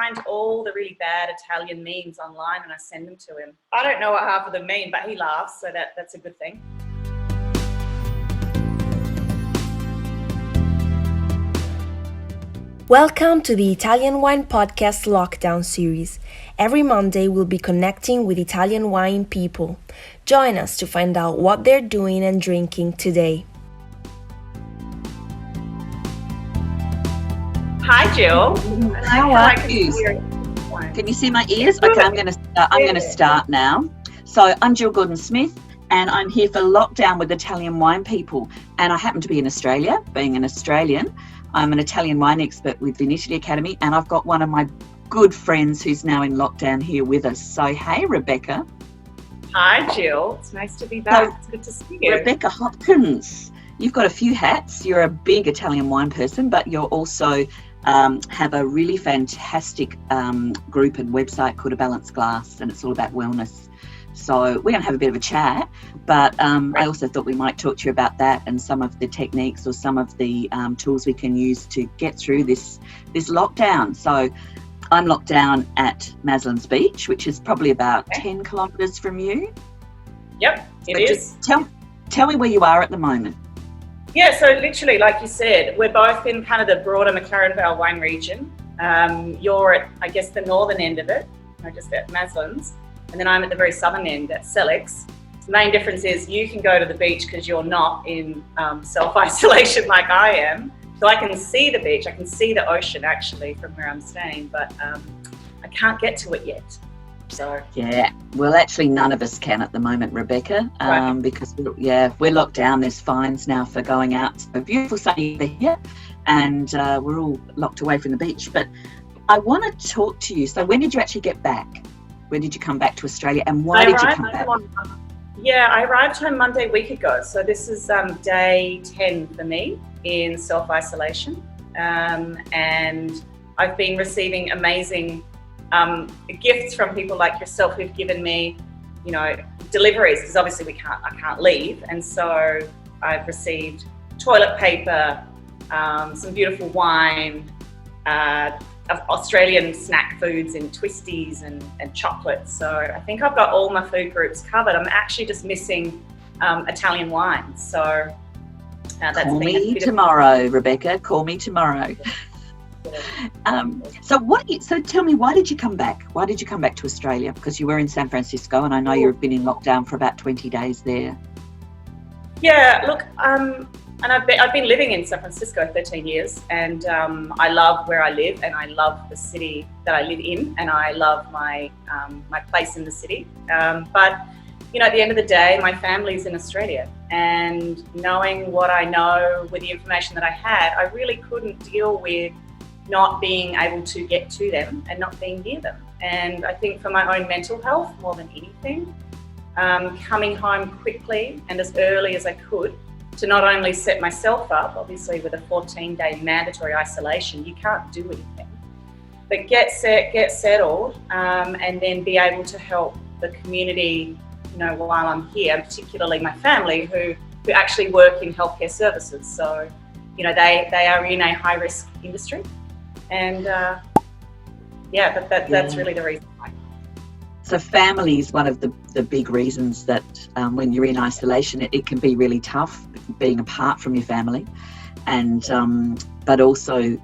find all the really bad Italian memes online and I send them to him. I don't know what half of them mean, but he laughs, so that's a good thing. Welcome to the Italian Wine Podcast Lockdown series. Every Monday we'll be connecting with Italian wine people. Join us to find out what they're doing and drinking today. Hi, Jill. How are you? Can you see my ears? Okay, I'm going to start now. So I'm Jill Gordon-Smith, and I'm here for Lockdown with Italian Wine People. And I happen to be in Australia. Being an Australian, I'm an Italian wine expert with Vinitaly Academy, and I've got one of my good friends who's now in lockdown here with us. So, hey, Rebecca. Hi, Jill. It's nice to be back. It's good to see you. Rebecca Hopkins. You've got a few hats. You're a big Italian wine person, but you're also have a really fantastic group and website called A Balanced Glass, and it's all about wellness. So we're going to have a bit of a chat, but I also thought we might talk to you about that and some of the techniques or some of the tools we can use to get through this lockdown. So I'm locked down at Maslins Beach, which is probably about 10 kilometres from you. Yep, it is. Tell me where you are at the moment. Yeah, so literally, like you said, we're both in kind of the broader McLaren Vale wine region. You're at, I guess, the northern end of it, just at Maslins. And then I'm at the very southern end at Sellex. The main difference is you can go to the beach because you're not in self-isolation like I am. So I can see the beach, I can see the ocean actually from where I'm staying, but I can't get to it yet. So yeah, well, actually none of us can at the moment, Rebecca, right. Because we're locked down. There's fines now for going out. So beautiful sunny here, and we're all locked away from the beach. But I want to talk to you. So when did you actually get back? When did you come back to Australia, and why did you come back? I arrived home Monday a week ago. So this is day 10 for me in self-isolation. And I've been receiving amazing gifts from people like yourself who've given me, deliveries, because obviously I can't leave. And so I've received toilet paper, some beautiful wine, of Australian snack foods and twisties and chocolates. So I think I've got all my food groups covered. I'm actually just missing Italian wines. So that's call me tomorrow, Rebecca. Call me tomorrow. So tell me, why did you come back? Why did you come back to Australia? Because you were in San Francisco, and I know you've been in lockdown for about 20 days there. Yeah, look, and I've been living in San Francisco 13 years, and I love where I live, and I love the city that I live in, and I love my place in the city. But at the end of the day, my family's in Australia, and knowing what I know with the information that I had, I really couldn't deal with not being able to get to them and not being near them. And I think for my own mental health, more than anything, coming home quickly and as early as I could to not only set myself up, obviously with a 14-day mandatory isolation, you can't do anything, but get settled, and then be able to help the community, while I'm here, particularly my family who actually work in healthcare services. So, they are in a high-risk industry. And that's really the reason why. So family is one of the big reasons that when you're in isolation, it can be really tough being apart from your family. And but also,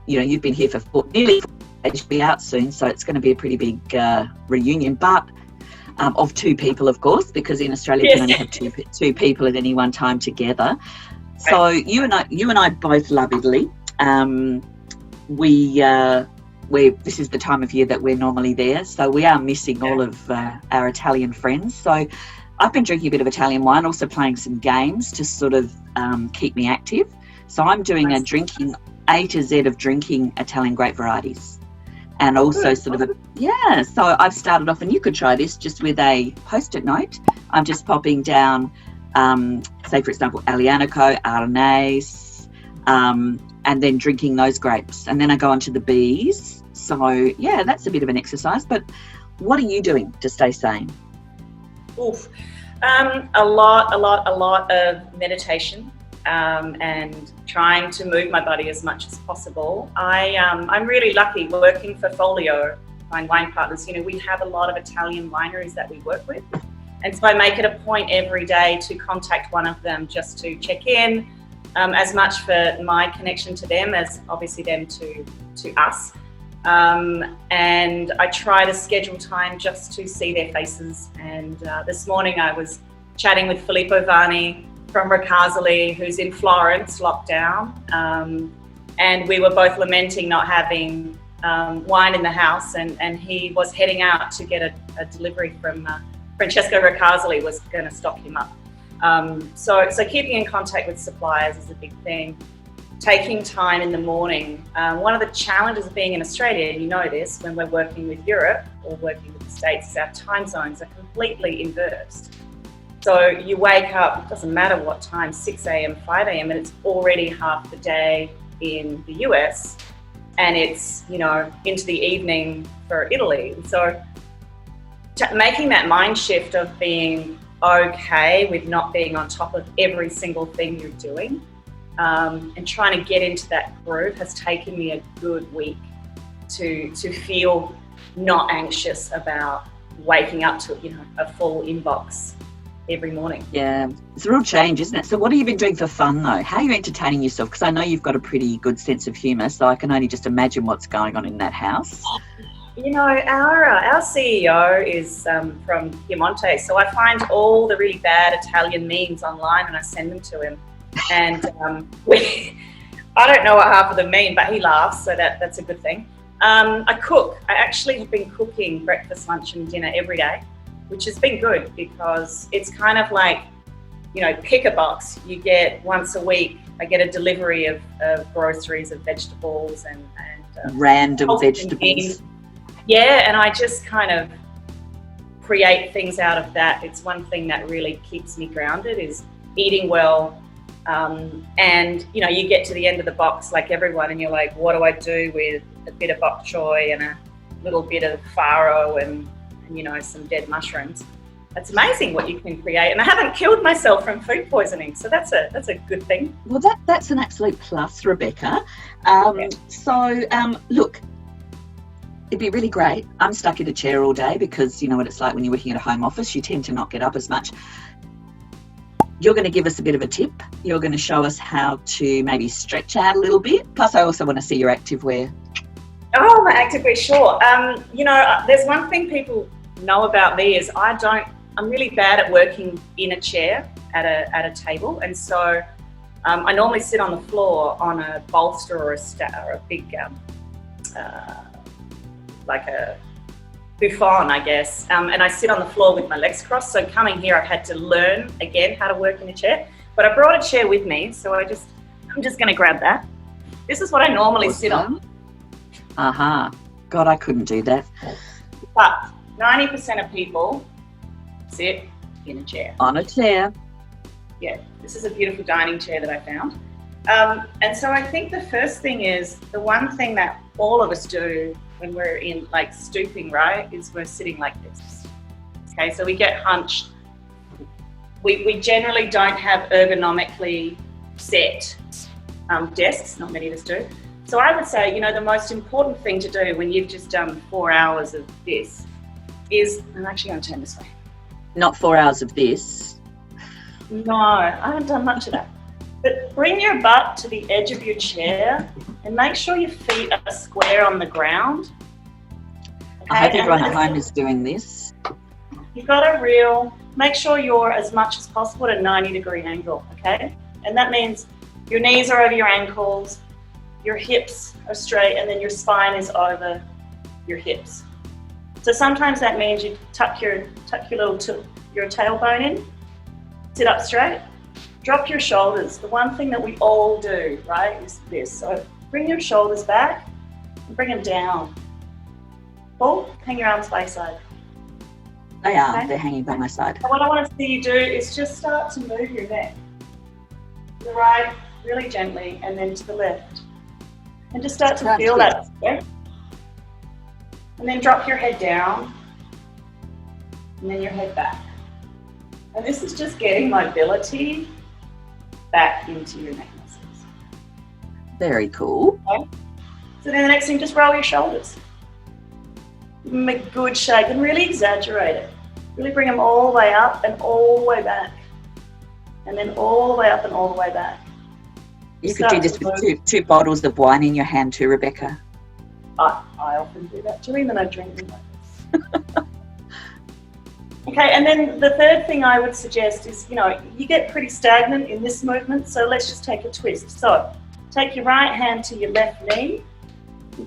you've been here for nearly 4 days, you'll be out soon, so it's going to be a pretty big reunion, but of two people, of course, because in Australia you can only have two people at any one time together. So you and I both love Italy. This is the time of year that we're normally there, so we are missing all of our Italian friends. So I've been drinking a bit of Italian wine, also playing some games to sort of keep me active. So I'm doing A to Z of drinking Italian grape varieties, and also so I've started off, and you could try this just with a post-it note. I'm just popping down, say for example, Aglianico, Arnese, and then drinking those grapes, and then I go on to the Bs. So that's a bit of an exercise. But what are you doing to stay sane? A lot of meditation. and trying to move my body as much as possible. I'm really lucky working for Folio, my wine partners. We have a lot of Italian wineries that we work with. And so I make it a point every day to contact one of them just to check in, as much for my connection to them as obviously them to us. And I try to schedule time just to see their faces. And this morning I was chatting with Filippo Vanni from Ricasoli, who's in Florence, locked down. And we were both lamenting not having wine in the house. And he was heading out to get a delivery from Francesco Ricasoli, was going to stock him up. So keeping in contact with suppliers is a big thing. Taking time in the morning. One of the challenges of being in Australia, and you know this, when we're working with Europe or working with the States, is our time zones are completely inversed. So you wake up, it doesn't matter what time, 6 a.m., 5 a.m., and it's already half the day in the US, and it's, into the evening for Italy. So making that mind shift of being okay with not being on top of every single thing you're doing, and trying to get into that groove has taken me a good week to feel not anxious about waking up to a full inbox every morning. Yeah, it's a real change, isn't it? So what have you been doing for fun though? How are you entertaining yourself? Because I know you've got a pretty good sense of humour, so I can only just imagine what's going on in that house. Our CEO is from Piemonte, so I find all the really bad Italian memes online and I send them to him. And I don't know what half of them mean, but he laughs, so that's a good thing. I cook. I actually have been cooking breakfast, lunch and dinner every day, which has been good because it's kind of like, pick a box. You get once a week, I get a delivery of groceries, of vegetables and random vegetables. Yeah, and I just kind of create things out of that. It's one thing that really keeps me grounded is eating well. And you get to the end of the box like everyone and you're like, what do I do with a bit of bok choy and a little bit of farro and some dead mushrooms? It's amazing what you can create, and I haven't killed myself from food poisoning, so that's a good thing. Well, that's an absolute plus, Rebecca. Look, it'd be really great. I'm stuck in a chair all day because you know what it's like when you're working at a home office, you tend to not get up as much. You're going to give us a bit of a tip. You're going to show us how to maybe stretch out a little bit. Plus, I also want to see your activewear. Oh, my activewear, sure. There's one thing people know about me is I'm really bad at working in a chair at a table, and so I normally sit on the floor on a bolster or a big like a buffon, I guess, and I sit on the floor with my legs crossed. So coming here, I've had to learn again how to work in a chair, but I brought a chair with me, so I'm just going to grab that. This is what I normally sit on. God, I couldn't do that. But 90% of people sit in a chair. On a chair. Yeah, this is a beautiful dining chair that I found. And so I think the first thing is, the one thing that all of us do when we're in like stooping, right, is we're sitting like this. Okay, so we get hunched. We generally don't have ergonomically set desks, not many of us do. So I would say, the most important thing to do when you've just done 4 hours of this is, I'm actually going to turn this way. Not 4 hours of this. No, I haven't done much of that. But bring your butt to the edge of your chair and make sure your feet are square on the ground. Okay? I hope everyone at home is doing this. You've got to make sure you're as much as possible at a 90-degree angle, okay? And that means your knees are over your ankles, your hips are straight, and then your spine is over your hips. So sometimes that means you tuck your tailbone in, sit up straight, drop your shoulders. The one thing that we all do, right, is this. So bring your shoulders back and bring them down. Pull, hang your arms by your side. They are, okay? They're hanging by my side. And what I want to see you do is just start to move your neck. To the right, really gently, and then to the left. And just start to feel that. Yeah? And then drop your head down, and then your head back. And this is just getting mobility back into your neck muscles. Very cool. Okay. So then the next thing, just roll your shoulders. Give them a good shake and really exaggerate it. Really bring them all the way up and all the way back. And then all the way up and all the way back. You could do this with two bottles of wine in your hand too, Rebecca. I often do that, Julie, and then I drink them like this. Okay, and then the third thing I would suggest is, you get pretty stagnant in this movement, so let's just take a twist. So take your right hand to your left knee,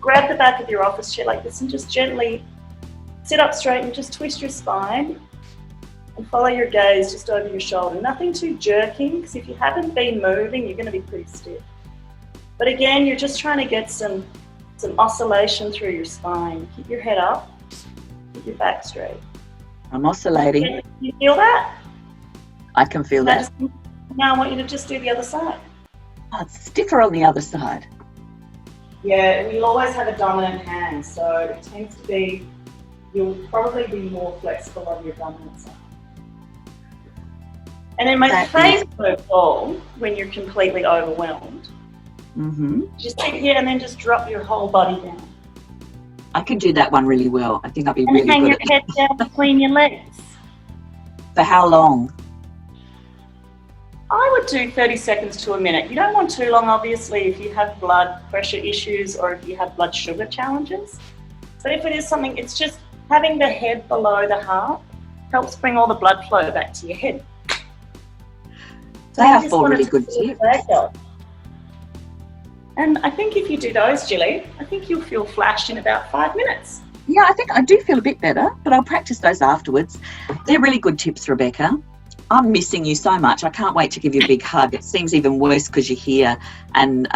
grab the back of your office chair like this and just gently sit up straight and just twist your spine and follow your gaze just over your shoulder. Nothing too jerking, because if you haven't been moving, you're going to be pretty stiff. But again, you're just trying to get some oscillation through your spine. Keep your head up, keep your back straight. I'm oscillating. Can you feel that? I can feel that. Now I want you to just do the other side. Oh, it's stiffer on the other side. Yeah, and you'll always have a dominant hand, so it tends to be, you'll probably be more flexible on your dominant side. And then my favourite of all, when you're completely overwhelmed, just sit here and then just drop your whole body down. I can do that one really well. I think I'll be really good at it. And hang your head down between your legs. For how long? I would do 30 seconds to a minute. You don't want too long, obviously, if you have blood pressure issues or if you have blood sugar challenges. But if it is something, it's just having the head below the heart helps bring all the blood flow back to your head. They are four really good tips. And I think if you do those, Gilly, I think you'll feel flashed in about 5 minutes. Yeah, I think I do feel a bit better, but I'll practice those afterwards. They're really good tips, Rebecca. I'm missing you so much. I can't wait to give you a big hug. It seems even worse because you're here. And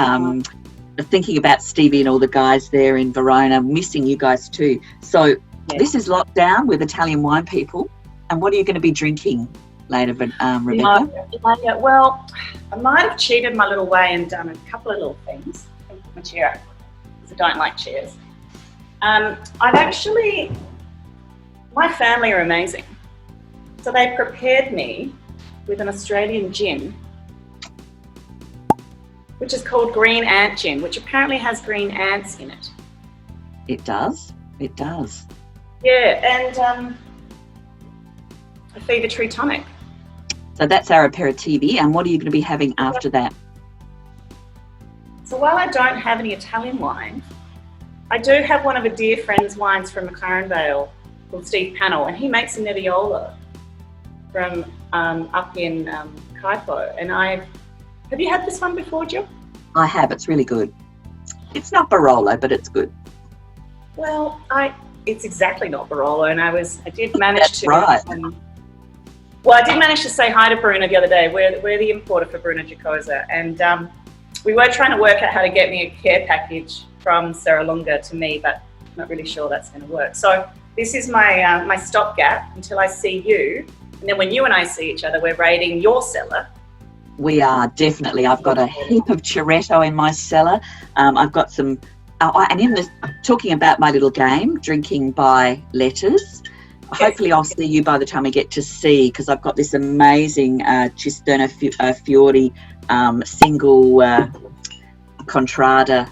thinking about Stevie and all the guys there in Verona, missing you guys too. So This is lockdown with Italian wine people. And what are you going to be drinking later, Rebecca? Well, I might have cheated my little way and done a couple of little things. I'll put my chair up because I don't like chairs. My family are amazing. So they prepared me with an Australian gin, which is called Green Ant Gin, which apparently has green ants in it. It does. It does. Yeah, and a fever tree tonic. So that's our aperitivi. And what are you going to be having after that? So while I don't have any Italian wine, I do have one of a dear friend's wines from McLaren Vale called Steve Panel, and he makes a Nebbiolo from up in Kaipo. And have you had this one before, Jill? I have. It's really good. It's not Barolo, but it's good. Well, it's exactly not Barolo, and I did manage That's to. Right. I did manage to say hi to Verona the other day. We're the importer for Verona Giacosa, and we were trying to work out how to get me a care package from Serralunga to me, but I'm not really sure that's going to work. So this is my stopgap until I see you. And then when you and I see each other, we're raiding your cellar. We are, definitely. I've got a heap of Chiretto in my cellar. I've got some, and in this, talking about my little game, drinking by letters, hopefully I'll see you by the time we get to C, because I've got this amazing Cisterna Fiori single Contrada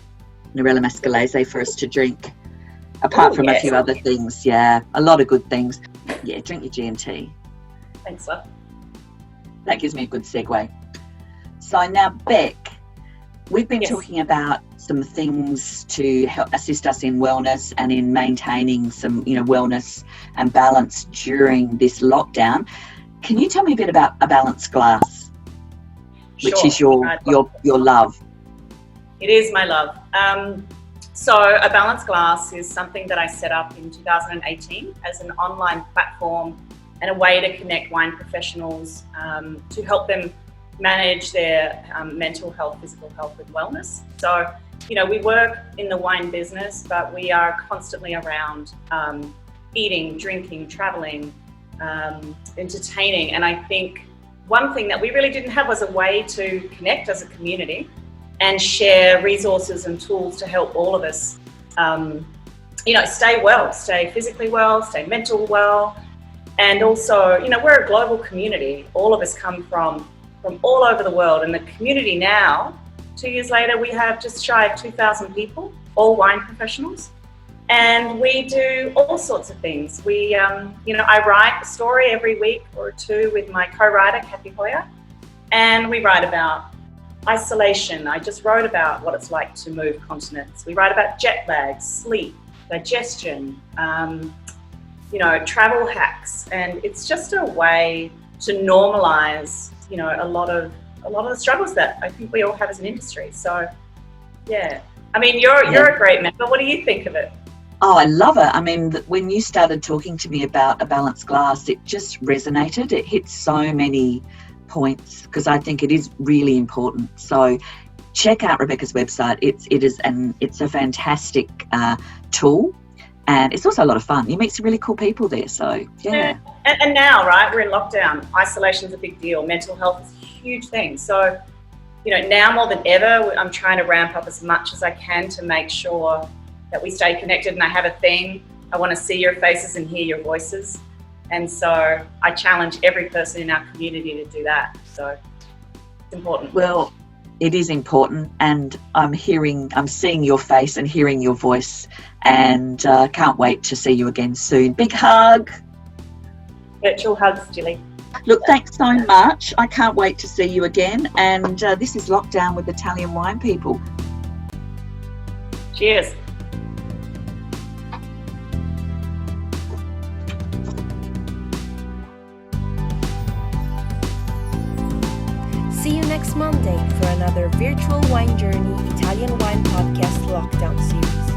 Norella Mascalese for us to drink, apart from a few other things. Yeah, a lot of good things. Yeah, drink your G&T. Thanks, love. That gives me a good segue. So now, Beck, we've been talking about some things to help assist us in wellness and in maintaining some, wellness and balance during this lockdown. Can you tell me a bit about a balanced glass, which is your love? It is my love. So a balanced glass is something that I set up in 2018 as an online platform and a way to connect wine professionals to help them manage their mental health, physical health and wellness. So, we work in the wine business, but we are constantly around eating, drinking, traveling, entertaining. And I think one thing that we really didn't have was a way to connect as a community and share resources and tools to help all of us, stay well, stay physically well, stay mental well. And also, we're a global community. All of us come from from all over the world. And the community now, 2 years later, we have just shy of 2,000 people, all wine professionals. And we do all sorts of things. I write a story every week or two with my co-writer, Kathy Hoyer, and we write about isolation. I just wrote about what it's like to move continents. We write about jet lag, sleep, digestion, travel hacks, and it's just a way to normalize, a lot of the struggles that I think we all have as an industry. So, yeah. I mean, you're a great member. What do you think of it? Oh, I love it. I mean, when you started talking to me about a balanced glass, it just resonated. It hit so many points because I think it is really important. So check out Rebecca's website. It's a fantastic tool, and it's also a lot of fun. You meet some really cool people there. So yeah. And now, right, we're in lockdown. Isolation is a big deal. Mental health is a huge thing. So, now more than ever, I'm trying to ramp up as much as I can to make sure that we stay connected. And I have a theme. I want to see your faces and hear your voices. And so I challenge every person in our community to do that. So it's important. Well, it is important, and I'm seeing your face and hearing your voice, and can't wait to see you again soon. Big hug. Virtual hugs, Gilly. Look, thanks so much. I can't wait to see you again. And this is Lockdown with Italian Wine People. Cheers. See you next Monday for another virtual wine journey Italian wine podcast lockdown series.